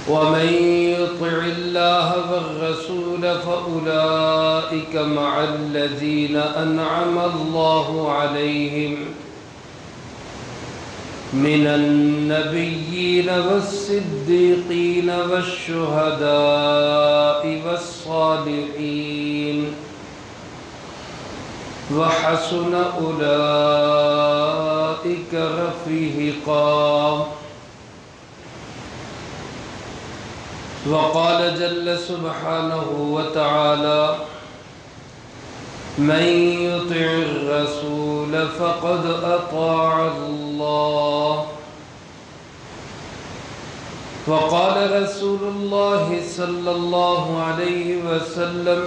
ومن يطع الله والرسول فأولئك مع الذين أنعم الله عليهم من النبيين والصديقين والشهداء والصالحين وحسن أولئك رفيقا. وقال جل سبحانه وتعالى: من يطع الرسول فقد أطاع الله. وقال رسول الله صلى الله عليه وسلم: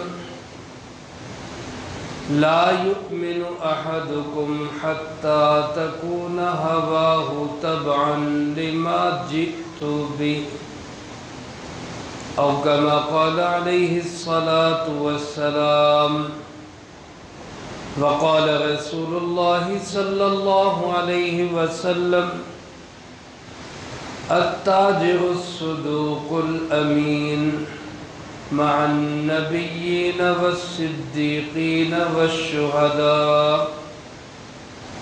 لا يؤمن أحدكم حتى تكون هواه تبعا لما جئت به، أو كما قال عليه الصلاة والسلام. وقال رسول الله صلى الله عليه وسلم: التاجر الصدوق الأمين مع النبيين والصديقين والشهداء،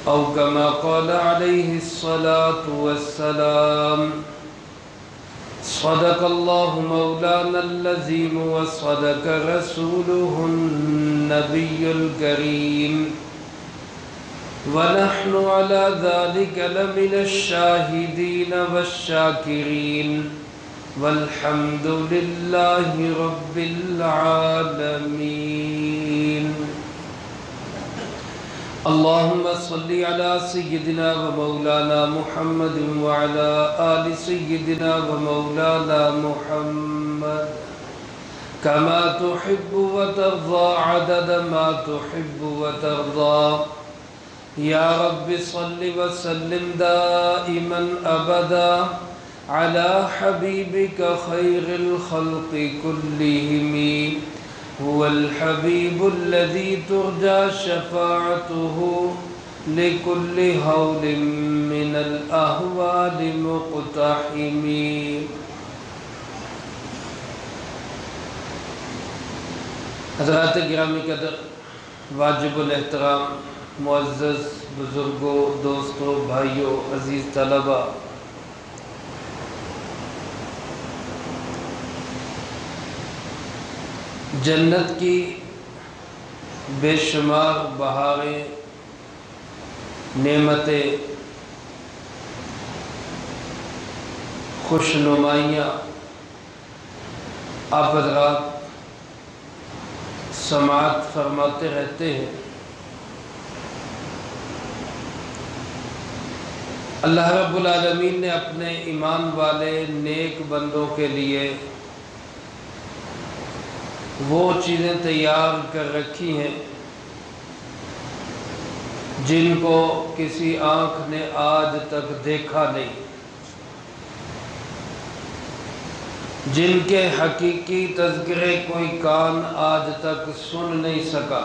أو كما قال عليه الصلاة والسلام. صدق الله مولانا العظيم وصدق رسوله النبي الكريم، ونحن على ذلك لمن الشاهدين والشاكرين، والحمد لله رب العالمين. اللهم صل على سيدنا ومولانا محمد وعلى آل سيدنا ومولانا محمد كما تحب وترضى عدد ما تحب وترضى. يا رب صل وسلم دائما أبدا على حبيبك خير الخلق كلهم، هو الحبيب الذي ترجى شفاعته لكل هول من الأهوال مقتحم. حضرات گرامی قدر، واجب الاحترام معزز بزرگوں، دوستوں، بھائیوں، عزیز طلبہ، جنت کی بے شمار بہاریں، نعمتیں، خوش نمائیاں آپ حضرات سماعت فرماتے رہتے ہیں۔ اللہ رب العالمین نے اپنے ایمان والے نیک بندوں کے لیے وہ چیزیں تیار کر رکھی ہیں جن کو کسی آنکھ نے آج تک دیکھا نہیں، جن کے حقیقی تذکرے کوئی کان آج تک سن نہیں سکا،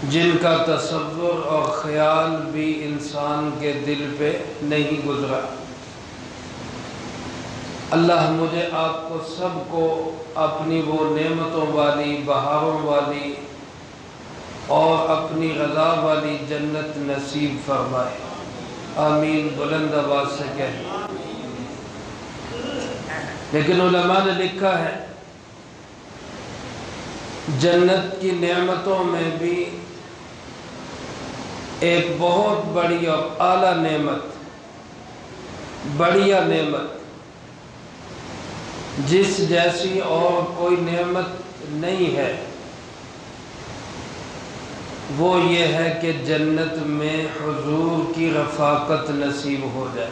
جن کا تصور اور خیال بھی انسان کے دل پہ نہیں گزرا۔ اللہ مجھے آپ کو سب کو اپنی وہ نعمتوں والی، بہاروں والی اور اپنی رضا والی جنت نصیب فرمائے، آمین بلند آواز سے کہیں۔ لیکن علماء نے لکھا ہے جنت کی نعمتوں میں بھی ایک بہت بڑی اور اعلیٰ نعمت، بڑھیا نعمت جس جیسی اور کوئی نعمت نہیں ہے، وہ یہ ہے کہ جنت میں حضور کی رفاقت نصیب ہو جائے۔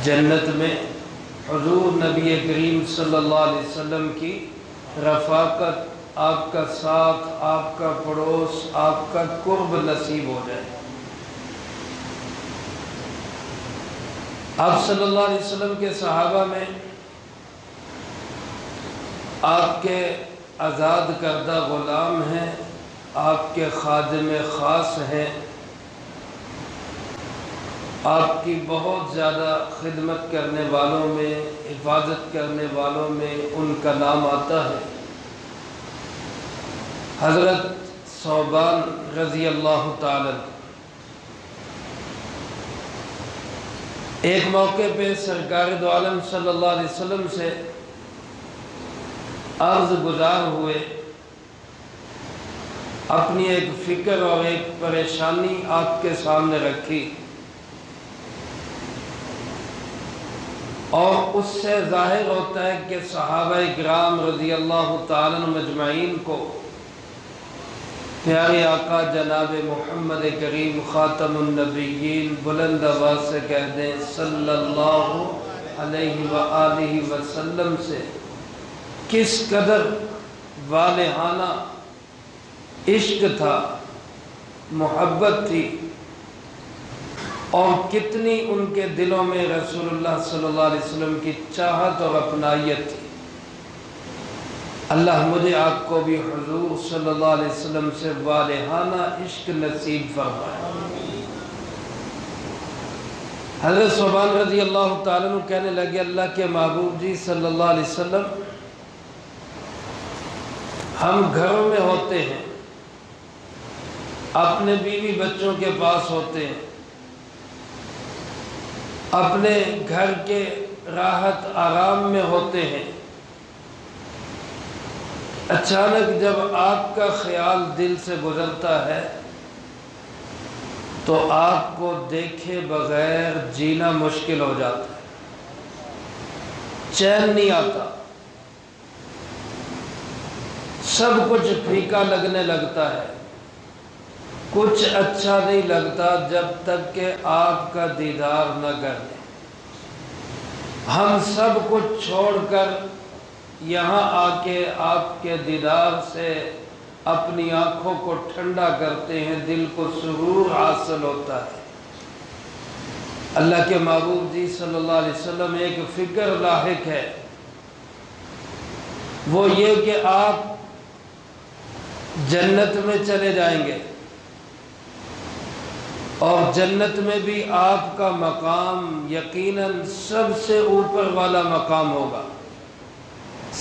جنت میں حضور نبی کریم صلی اللہ علیہ وسلم کی رفاقت، آپ کا ساتھ، آپ کا پڑوس، آپ کا قرب نصیب ہو جائے۔ آپ صلی اللہ علیہ وسلم کے صحابہ میں آپ کے آزاد کردہ غلام ہیں، آپ کے خادم خاص ہیں، آپ کی بہت زیادہ خدمت کرنے والوں میں، حفاظت کرنے والوں میں ان کا نام آتا ہے۔ حضرت ثوبان رضی اللہ تعالی، ایک موقع پہ سرکار دو عالم صلی اللہ علیہ وسلم سے عرض گزار ہوئے، اپنی ایک فکر اور ایک پریشانی آپ کے سامنے رکھی، اور اس سے ظاہر ہوتا ہے کہ صحابہ کرام رضی اللہ تعالیٰ مجمعین کو پیارے آقا جناب محمد کریم خاتم النبیین بلند آواز سے کہہ دیں صلی اللہ علیہ وآلہ وسلم سے کس قدر والہانہ عشق تھا، محبت تھی، اور کتنی ان کے دلوں میں رسول اللہ صلی اللہ علیہ وسلم کی چاہت اور اپنائیت تھی۔ اللہ مجھے آپ کو بھی حضور صلی اللہ علیہ وسلم سے والہانہ عشق نصیب فرمائے۔ حضرت ثوبان رضی اللہ تعالیٰ عنہ کہنے لگے، اللہ کے محبوب جی صلی اللہ علیہ وسلم، ہم گھروں میں ہوتے ہیں، اپنے بیوی بچوں کے پاس ہوتے ہیں، اپنے گھر کے راحت آرام میں ہوتے ہیں، اچانک جب آپ کا خیال دل سے گزرتا ہے تو آپ کو دیکھے بغیر جینا مشکل ہو جاتا ہے، چین نہیں آتا، سب کچھ پھیکا لگنے لگتا ہے، کچھ اچھا نہیں لگتا جب تک کہ آپ کا دیدار نہ کر لیں۔ ہم سب کچھ چھوڑ کر یہاں آ کے آپ کے دیدار سے اپنی آنکھوں کو ٹھنڈا کرتے ہیں، دل کو سرور حاصل ہوتا ہے۔ اللہ کے محبوب جی صلی اللہ علیہ وسلم ایک فکر لاحق ہے، وہ یہ کہ آپ جنت میں چلے جائیں گے، اور جنت میں بھی آپ کا مقام یقیناً سب سے اوپر والا مقام ہوگا،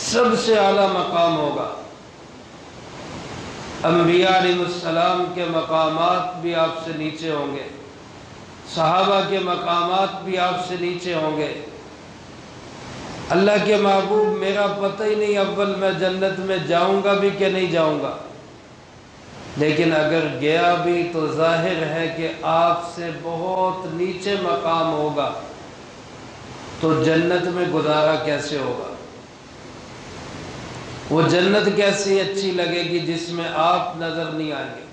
سب سے اعلیٰ مقام ہوگا۔ انبیاء علیہ السلام کے مقامات بھی آپ سے نیچے ہوں گے، صحابہ کے مقامات بھی آپ سے نیچے ہوں گے۔ اللہ کے محبوب، میرا پتہ ہی نہیں اول میں جنت میں جاؤں گا بھی کہ نہیں جاؤں گا، لیکن اگر گیا بھی تو ظاہر ہے کہ آپ سے بہت نیچے مقام ہوگا، تو جنت میں گزارا کیسے ہوگا؟ وہ جنت کیسی اچھی لگے گی جس میں آپ نظر نہیں آئیں گے؟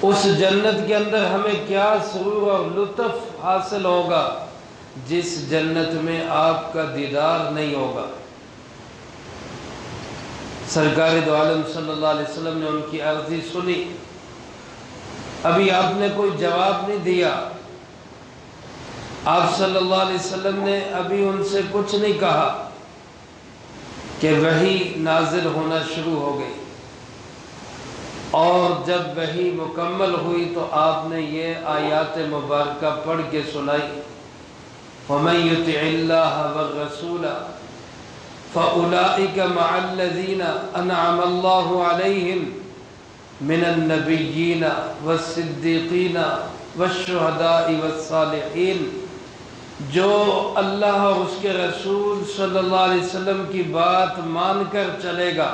اس جنت کے اندر ہمیں کیا سرور اور لطف حاصل ہوگا جس جنت میں آپ کا دیدار نہیں ہوگا؟ سرکار دو عالم صلی اللہ علیہ وسلم نے ان کی عرضی سنی، ابھی آپ نے کوئی جواب نہیں دیا، آپ صلی اللہ علیہ وسلم نے ابھی ان سے کچھ نہیں کہا کہ وحی نازل ہونا شروع ہو گئی، اور جب وحی مکمل ہوئی تو آپ نے یہ آیات مبارکہ پڑھ کے سنائی، وَمَن يُطِعِ اللَّهَ وَالرَّسُولَ فَأُولَئِكَ مَعَ الَّذِينَ أَنْعَمَ اللَّهُ عَلَيْهِمْ مِنَ النَّبِيِّينَ وَالصِّدِّيقِينَ وَالشُّهَدَاءِ وَالصَّالِحِينَ، جو اللہ اور اس کے رسول صلی اللہ علیہ وسلم کی بات مان کر چلے گا،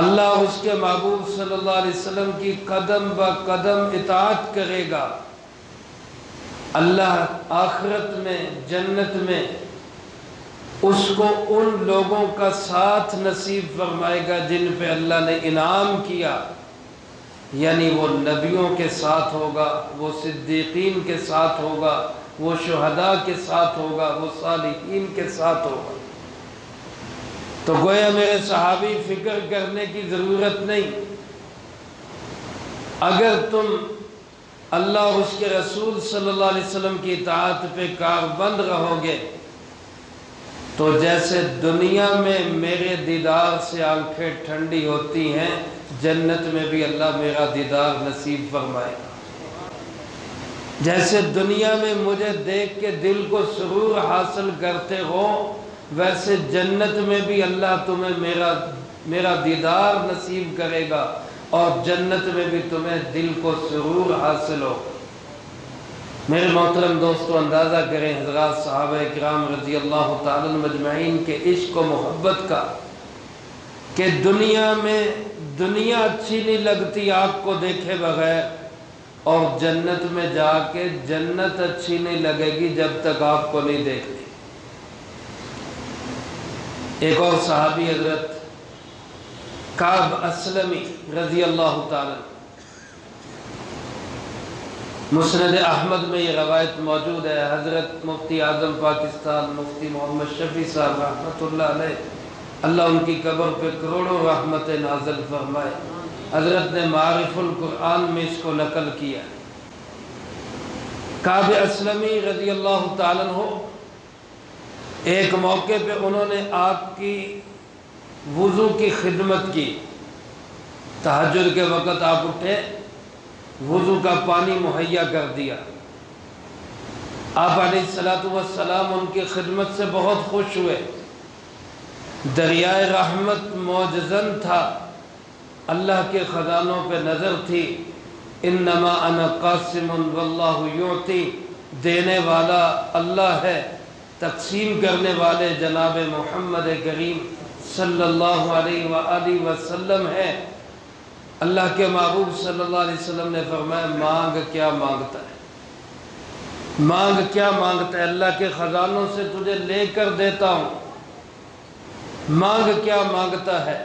اللہ اور اس کے محبوب صلی اللہ علیہ وسلم کی قدم با قدم اطاعت کرے گا، اللہ آخرت میں جنت میں اس کو ان لوگوں کا ساتھ نصیب فرمائے گا جن پہ اللہ نے انعام کیا، یعنی وہ نبیوں کے ساتھ ہوگا، وہ صدیقین کے ساتھ ہوگا، وہ شہداء کے ساتھ ہوگا، وہ صالحین کے ساتھ ہوگا۔ تو گویا میرے صحابی فکر کرنے کی ضرورت نہیں، اگر تم اللہ اور اس کے رسول صلی اللہ علیہ وسلم کی اطاعت پہ کاربند رہو گے تو جیسے دنیا میں میرے دیدار سے آنکھیں ٹھنڈی ہوتی ہیں، جنت میں بھی اللہ میرا دیدار نصیب فرمائے گا۔ جیسے دنیا میں مجھے دیکھ کے دل کو سرور حاصل کرتے ہو، ویسے جنت میں بھی اللہ تمہیں میرا دیدار نصیب کرے گا، اور جنت میں بھی تمہیں دل کو سرور حاصل ہو۔ میرے محترم دوستو، اندازہ کریں حضرات صحابہ کرام رضی اللہ تعالیٰ عنہم مجمعین کے عشق و محبت کا، کہ دنیا میں دنیا اچھی نہیں لگتی آپ کو دیکھے بغیر، اور جنت میں جا کے جنت اچھی نہیں لگے گی جب تک آپ کو نہیں دیکھتی۔ ایک اور صحابی حضرت کعب اسلمی رضی اللہ تعالیٰ، مسند احمد میں یہ روایت موجود ہے، حضرت مفتی اعظم پاکستان مفتی محمد شفیع صاحب رحمۃ اللہ علیہ، اللہ ان کی قبر پہ کروڑوں رحمت نازل فرمائے، حضرت نے معارف القرآن میں اس کو نقل کیا۔ کعب اسلمی رضی اللہ تعالیٰ عنہ ایک موقع پہ انہوں نے آپ کی وضو کی خدمت کی، تہجد کے وقت آپ اٹھے، وضو کا پانی مہیا کر دیا۔ آپ علیہ السلام ان کی خدمت سے بہت خوش ہوئے۔ دریائے رحمت معجزن تھا، اللہ کے خزانوں پہ نظر تھی۔ انما انا قاسم واللہ یعطی، دینے والا اللہ ہے، تقسیم کرنے والے جناب محمد کریم صلی اللہ علیہ وآلہ وسلم ہے۔ اللہ کے محبوب صلی اللہ علیہ وسلم نے فرمایا، مانگ کیا مانگتا ہے، مانگ کیا مانگتا ہے، اللہ کے خزانوں سے تجھے لے کر دیتا ہوں، مانگ کیا مانگتا ہے۔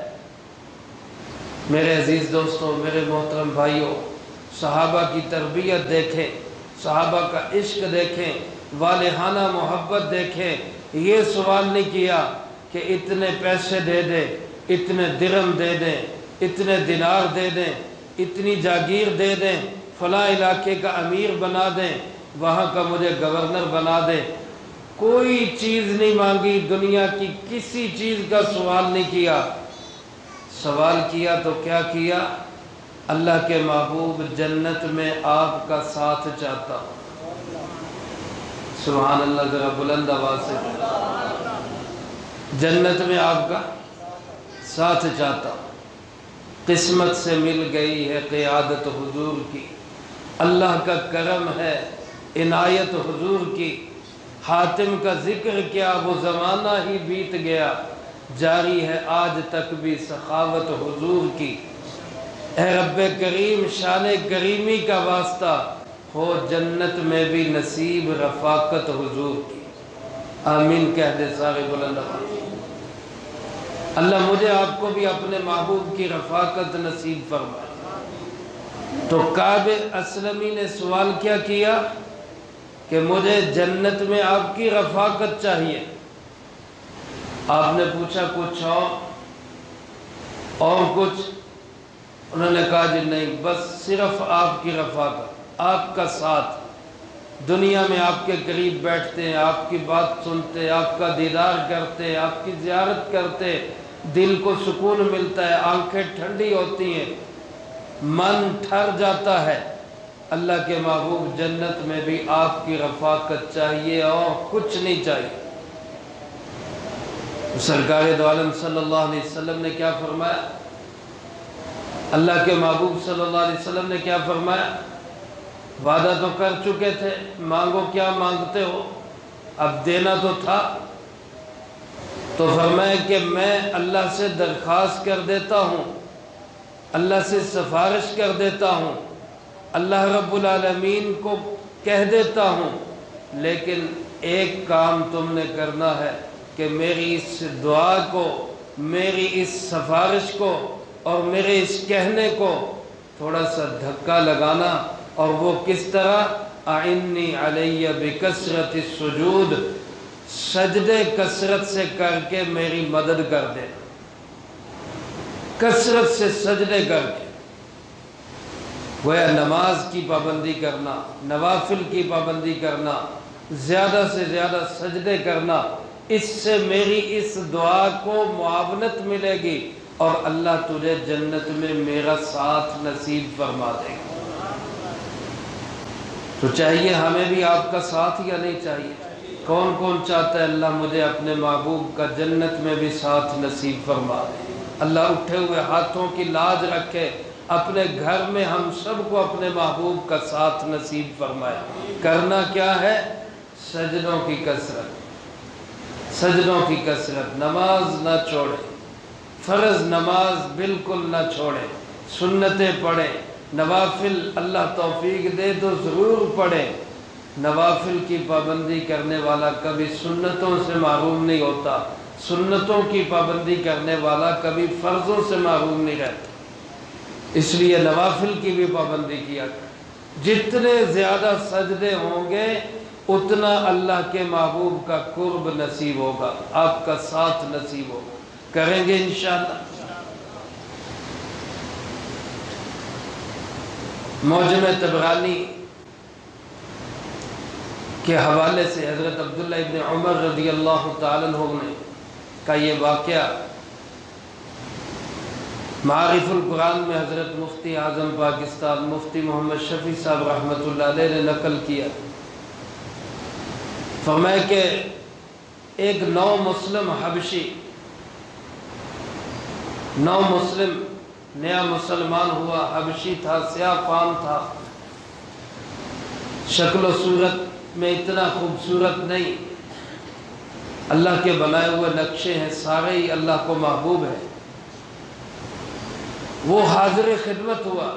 میرے عزیز دوستوں، میرے محترم بھائیوں، صحابہ کی تربیت دیکھیں، صحابہ کا عشق دیکھیں، والہانہ محبت دیکھیں۔ یہ سوال نہیں کیا کہ اتنے پیسے دے دیں، اتنے درہم دے دیں، اتنے دینار دے دیں، اتنی جاگیر دے دیں، فلاں علاقے کا امیر بنا دیں، وہاں کا مجھے گورنر بنا دیں۔ کوئی چیز نہیں مانگی، دنیا کی کسی چیز کا سوال نہیں کیا۔ سوال کیا تو کیا کیا؟ اللہ کے محبوب جنت میں آپ کا ساتھ چاہتا ہوں۔ سبحان اللہ، ذرا بلند آواز سے جنت میں آپ کا ساتھ چاہتا ہوں۔ قسمت سے مل گئی ہے قیادت حضور کی، اللہ کا کرم ہے عنایت حضور کی۔ حاتم کا ذکر کیا، وہ زمانہ ہی بیت گیا، جاری ہے آج تک بھی سخاوت حضور کی۔ اے رب کریم، شان کریمی کا واسطہ ہو جنت میں بھی نصیب رفاقت حضور کی۔ آمین کہہ دے سارے بلند آواز۔ اللہ مجھے آپ کو بھی اپنے محبوب کی رفاقت نصیب فرمائے۔ تو کعب اسلمی نے سوال کیا کیا کہ مجھے جنت میں آپ کی رفاقت چاہیے۔ آپ نے پوچھا کچھ اور کچھ؟ انہوں نے کہا جی نہیں، بس صرف آپ کی رفاقت، آپ کا ساتھ، دنیا میں آپ کے قریب بیٹھتے ہیں، آپ کی بات سنتے ہیں، آپ کا دیدار کرتے ہیں، آپ کی زیارت کرتے، دل کو سکون ملتا ہے، آنکھیں ٹھنڈی ہوتی ہیں، من ٹھر جاتا ہے۔ اللہ کے محبوب جنت میں بھی آپ کی رفاقت چاہیے اور کچھ نہیں چاہیے۔ سرکار دو عالم صلی اللہ علیہ وسلم نے کیا فرمایا؟ اللہ کے محبوب صلی اللہ علیہ وسلم نے کیا فرمایا؟ وعدہ تو کر چکے تھے، مانگو کیا مانگتے ہو، اب دینا تو تھا۔ تو فرمایا کہ میں اللہ سے درخواست کر دیتا ہوں، اللہ سے سفارش کر دیتا ہوں، اللہ رب العالمین کو کہہ دیتا ہوں، لیکن ایک کام تم نے کرنا ہے کہ میری اس دعا کو، میری اس سفارش کو اور میرے اس کہنے کو تھوڑا سا دھکا لگانا۔ اور وہ کس طرح؟ اعنی علی بکثرت السجود، سجدے کثرت سے کر کے میری مدد کر دے، کثرت سے سجدے کر کے۔ گویا نماز کی پابندی کرنا، نوافل کی پابندی کرنا، زیادہ سے زیادہ سجدے کرنا، اس سے میری اس دعا کو معاونت ملے گی اور اللہ تجھے جنت میں میرا ساتھ نصیب فرما دے گا۔ تو چاہیے ہمیں بھی آپ کا ساتھ یا نہیں چاہیے؟ کون کون چاہتا ہے اللہ مجھے اپنے محبوب کا جنت میں بھی ساتھ نصیب فرما دے؟ اللہ اٹھے ہوئے ہاتھوں کی لاج رکھے، اپنے گھر میں ہم سب کو اپنے محبوب کا ساتھ نصیب فرمائے۔ کرنا کیا ہے؟ سجدوں کی کثرت، سجدوں کی کثرت، نماز نہ چھوڑے، فرض نماز بالکل نہ چھوڑے، سنتیں پڑھے، نوافل اللہ توفیق دے تو ضرور پڑھے۔ نوافل کی پابندی کرنے والا کبھی سنتوں سے محروم نہیں ہوتا، سنتوں کی پابندی کرنے والا کبھی فرضوں سے محروم نہیں رہتا۔ اس لیے نوافل کی بھی پابندی کیا کریں۔ جتنے زیادہ سجدے ہوں گے اتنا اللہ کے محبوب کا قرب نصیب ہوگا، آپ کا ساتھ نصیب ہوگا۔ کریں گے انشاءاللہ۔ معجم طبرانی کے حوالے سے حضرت عبداللہ ابن عمر رضی اللہ تعالیٰ عنہ نے کا یہ واقعہ معارف القرآن میں حضرت مفتی اعظم پاکستان مفتی محمد شفیع صاحب رحمۃ اللہ علیہ نے نقل کیا۔ فرمایا کہ ایک نو مسلم حبشی، نو مسلم نیا مسلمان ہوا، حبشی تھا، سیاہ فام تھا، شکل و صورت میں اتنا خوبصورت نہیں، اللہ کے بنائے ہوئے نقشے ہیں، سارے ہی اللہ کو محبوب ہیں۔ وہ حاضر خدمت ہوا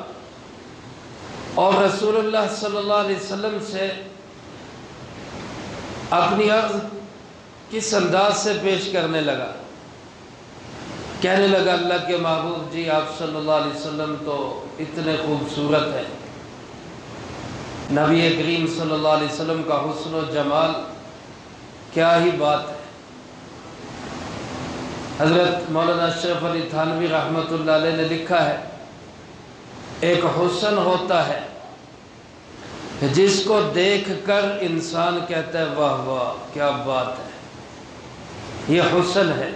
اور رسول اللہ صلی اللہ علیہ وسلم سے اپنی عرض کس انداز سے پیش کرنے لگا؟ کہنے لگا اللہ کے محبوب جی آپ صلی اللہ علیہ وسلم تو اتنے خوبصورت ہیں، نبی کریم صلی اللہ علیہ وسلم کا حسن و جمال کیا ہی بات ہے۔ حضرت مولانا اشرف علی تھانوی رحمۃ اللہ علیہ نے لکھا ہے ایک حسن ہوتا ہے جس کو دیکھ کر انسان کہتا ہے واہ واہ کیا بات ہے، یہ حسن ہے۔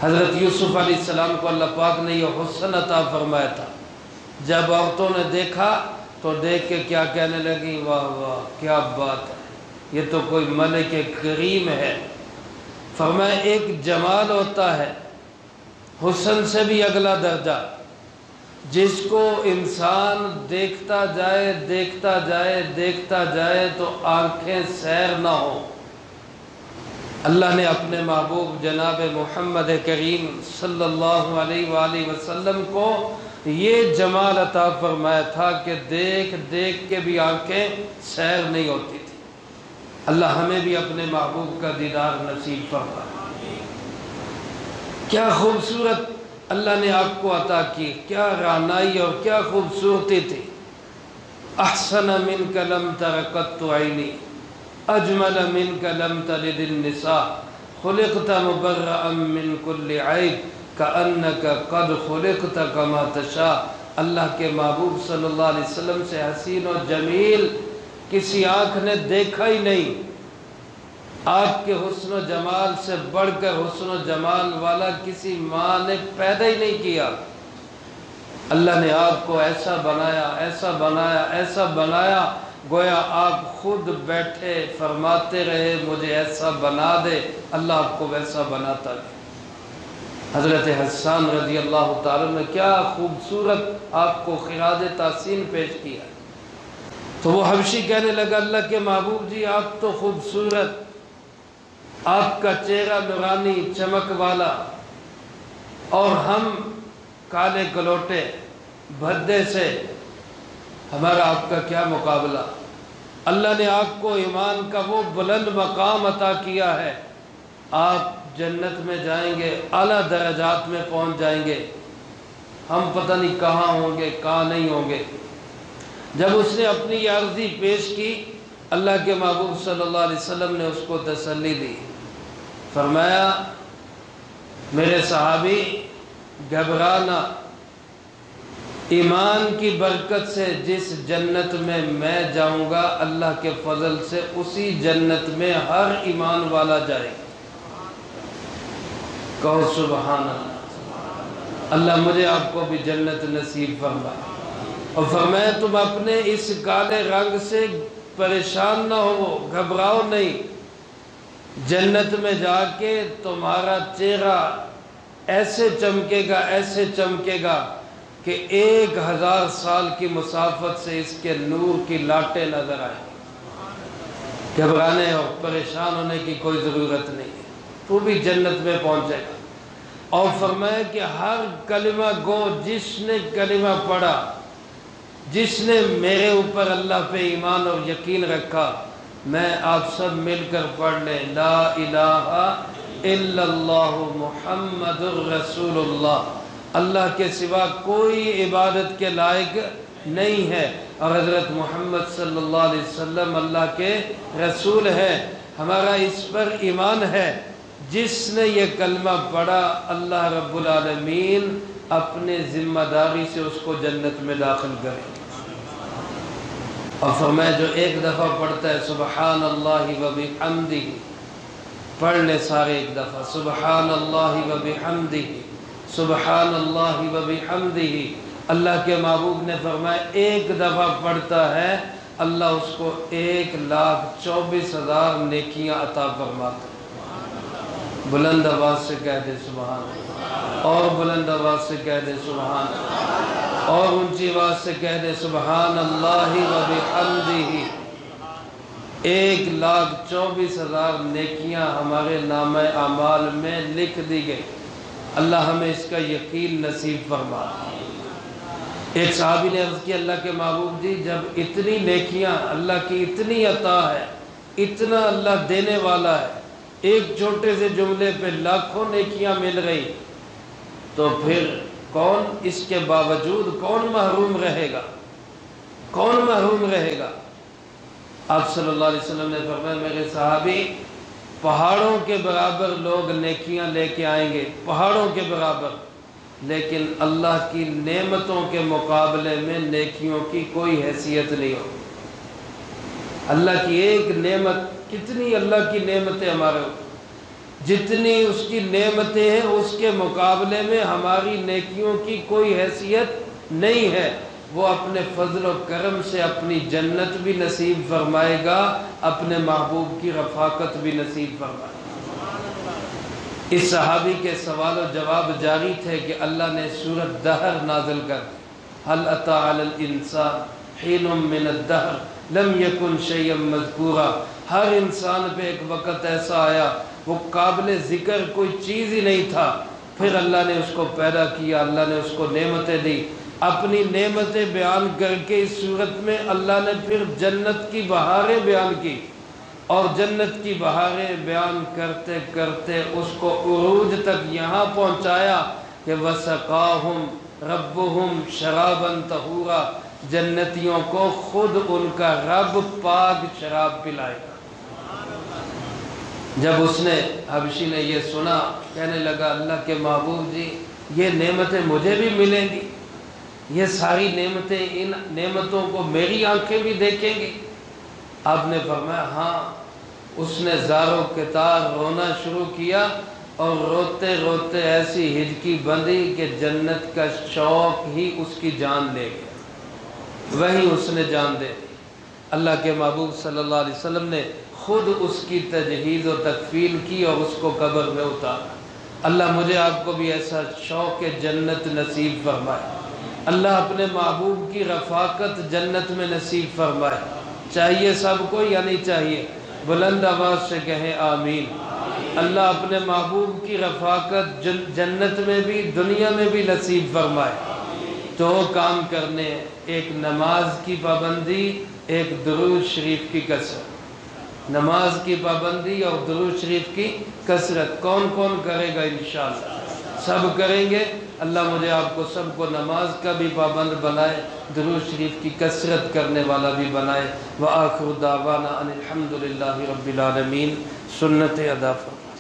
حضرت یوسف علیہ السلام کو اللہ پاک نے یہ حسن عطا فرمایا تھا، جب عورتوں نے دیکھا تو دیکھ کے کیا کہنے لگی؟ واہ واہ کیا بات ہے، یہ تو کوئی ملک کریم ہے۔ فرمایا ایک جمال ہوتا ہے حسن سے بھی اگلا درجہ، جس کو انسان دیکھتا جائے دیکھتا جائے دیکھتا جائے تو آنکھیں سیر نہ ہو۔ اللہ نے اپنے محبوب جناب محمد کریم صلی اللہ علیہ وآلہ وسلم کو یہ جمال عطا فرمایا تھا کہ دیکھ دیکھ کے بھی آنکھیں سیر نہیں ہوتی تھی۔ اللہ ہمیں بھی اپنے محبوب کا دیدار نصیب فرمائے۔ کیا خوبصورت اللہ نے آپ کو عطا کی، کیا رعنائی اور کیا خوبصورتی تھی۔ احسن منک لم تر قط عینی اجمل منک لم تلد النساء خلقت مبرأ من كل عیب کأنک قد خلقت کما تشاء۔ اللہ کے محبوب صلی اللہ علیہ وسلم سے حسین و جمیل کسی آنکھ نے دیکھا ہی نہیں۔ آپ کے حسن و جمال سے بڑھ کر حسن و جمال والا کسی ماں نے پیدا ہی نہیں کیا۔ اللہ نے آپ کو ایسا بنایا ایسا بنایا ایسا بنایا، گویا آپ خود بیٹھے فرماتے رہے مجھے ایسا بنا دے، اللہ آپ کو ویسا بناتا ہے۔ حضرت حسان رضی اللہ تعالیٰ نے کیا خوبصورت آپ کو خراج تحسین پیش کیا۔ تو وہ حبشی کہنے لگا اللہ کے محبوب جی آپ تو خوبصورت، آپ کا چہرہ نورانی چمک والا، اور ہم کالے کلوٹے بھدے سے، ہمارا آپ کا کیا مقابلہ۔ اللہ نے آپ کو ایمان کا وہ بلند مقام عطا کیا ہے، آپ جنت میں جائیں گے، اعلیٰ درجات میں پہنچ جائیں گے، ہم پتہ نہیں کہاں ہوں گے کہاں نہیں ہوں گے۔ جب اس نے اپنی یہ عرضی پیش کی، اللہ کے محبوب صلی اللہ علیہ وسلم نے اس کو تسلی دی، فرمایا میرے صحابی گھبرانا، ایمان کی برکت سے جس جنت میں جاؤں گا اللہ کے فضل سے اسی جنت میں ہر ایمان والا جائے گا۔ کہو سبحان اللہ۔ اللہ مجھے آپ کو بھی جنت نصیب فرمائے۔ اور فرمایا تم اپنے اس کالے رنگ سے پریشان نہ ہو، گھبراؤ نہیں، جنت میں جا کے تمہارا چہرہ ایسے چمکے گا کہ 1000 سال کی مسافت سے اس کے نور کی لاٹیں نظر آئیں گی۔ گھبرانے اور پریشان ہونے کی کوئی ضرورت نہیں ہے، تو بھی جنت میں پہنچے گا۔ اور فرمایا کہ ہر کلمہ گو جس نے کلمہ پڑھا، جس نے میرے اوپر اللہ پہ ایمان اور یقین رکھا، میں آپ سب مل کر پڑھ لیں لا الہ الا اللہ محمد الرسول اللہ، اللہ کے سوا کوئی عبادت کے لائق نہیں ہے، اور حضرت محمد صلی اللہ علیہ وسلم اللہ کے رسول ہیں۔ ہمارا اس پر ایمان ہے، جس نے یہ کلمہ پڑھا اللہ رب العالمین اپنے ذمہ داری سے اس کو جنت میں داخل کرے۔ اور فرمایا جو ایک دفعہ پڑھتا ہے سبحان اللہ و بحمدہ، پڑھ لے سارے ایک دفعہ سبحان اللہ و بحمدہ، سبحان اللہ و بحمدہ۔ اللہ کے محبوب نے فرمایا ایک دفعہ پڑھتا ہے اللہ اس کو 1,24,000 نیکیاں عطا فرماتا ہے۔ بلند آواز سے کہہ دے سبحان اللہ، اور بلند آواز سے کہہ دے سبحان اللہ، اور اونچی آواز سے کہہ دے سبحان اللہ و بحمدہ۔ 1,24,000 نیکیاں ہمارے نامہ اعمال میں لکھ دی گئی۔ اللہ ہمیں اس کا یقین نصیب فرما۔ ایک صحابی نے عرض کی اللہ کے محبوب جی جب اتنی نیکیاں، اللہ کی اتنی عطا ہے، اتنا اللہ دینے والا ہے، ایک چھوٹے سے جملے پہ لاکھوں نیکیاں مل رہی، تو پھر کون اس کے باوجود کون محروم رہے گا؟ کون محروم رہے گا؟ آپ صلی اللہ علیہ وسلم نے فرمایا میرے صحابی پہاڑوں کے برابر لوگ نیکیاں لے کے آئیں گے، پہاڑوں کے برابر، لیکن اللہ کی نعمتوں کے مقابلے میں نیکیوں کی کوئی حیثیت نہیں ہو۔ اللہ کی ایک نعمت، کتنی اللہ کی نعمتیں ہمارے اوپر، جتنی اس کی نعمتیں ہیں اس کے مقابلے میں ہماری نیکیوں کی کوئی حیثیت نہیں ہے۔ وہ اپنے فضل و کرم سے اپنی جنت بھی نصیب فرمائے گا، اپنے محبوب کی رفاقت بھی نصیب فرمائے گا۔ اس صحابی کے سوال و جواب جاری تھے کہ اللہ نے سورۃ دہر نازل کر دی، هل اتى على الانسان حين من الدهر لم يكن شيئا مذکورا۔ ہر انسان پہ ایک وقت ایسا آیا وہ قابل ذکر کوئی چیز ہی نہیں تھا، پھر اللہ نے اس کو پیدا کیا، اللہ نے اس کو نعمتیں دی۔ اپنی نعمتیں بیان کر کے اس صورت میں اللہ نے پھر جنت کی بہاریں بیان کی، اور جنت کی بہاریں بیان کرتے کرتے اس کو عروج تک یہاں پہنچایا کہ وَسَقَاهُمْ رَبُّهُمْ شَرَابًا طَهُورًا، جنتیوں کو خود ان کا رب پاک شراب پلائے گا۔ جب اس نے حبشی نے یہ سنا، کہنے لگا اللہ کے محبوب جی یہ نعمتیں مجھے بھی ملیں گی، یہ ساری نعمتیں، ان نعمتوں کو میری آنکھیں بھی دیکھیں گی؟ آپ نے فرمایا ہاں۔ اس نے زاروں کے تار رونا شروع کیا، اور روتے روتے ایسی ہجکی بندھی کہ جنت کا شوق ہی اس کی جان لے گیا، وہیں اس نے جان دے دی۔ اللہ کے محبوب صلی اللہ علیہ وسلم نے خود اس کی تجہیز و تکفین کی اور اس کو قبر میں اتارا۔ اللہ مجھے آپ کو بھی ایسا شوق جنت نصیب فرمائے، اللہ اپنے محبوب کی رفاقت جنت میں نصیب فرمائے۔ چاہیے سب کو یا نہیں چاہیے؟ بلند آواز سے کہیں آمین۔ اللہ اپنے محبوب کی رفاقت جنت میں بھی دنیا میں بھی نصیب فرمائے۔ تو کام کرنے، ایک نماز کی پابندی، ایک درود شریف کی کثرت۔ نماز کی پابندی اور درود شریف کی کثرت کون کون کرے گا؟ انشاءاللہ سب کریں گے۔ اللہ مجھے آپ کو سب کو نماز کا بھی پابند بنائے، درود شریف کی کثرت کرنے والا بھی بنائے۔ وآخر دعوانا ان الحمد للہ رب العالمین۔ سنت ادا فرمائے۔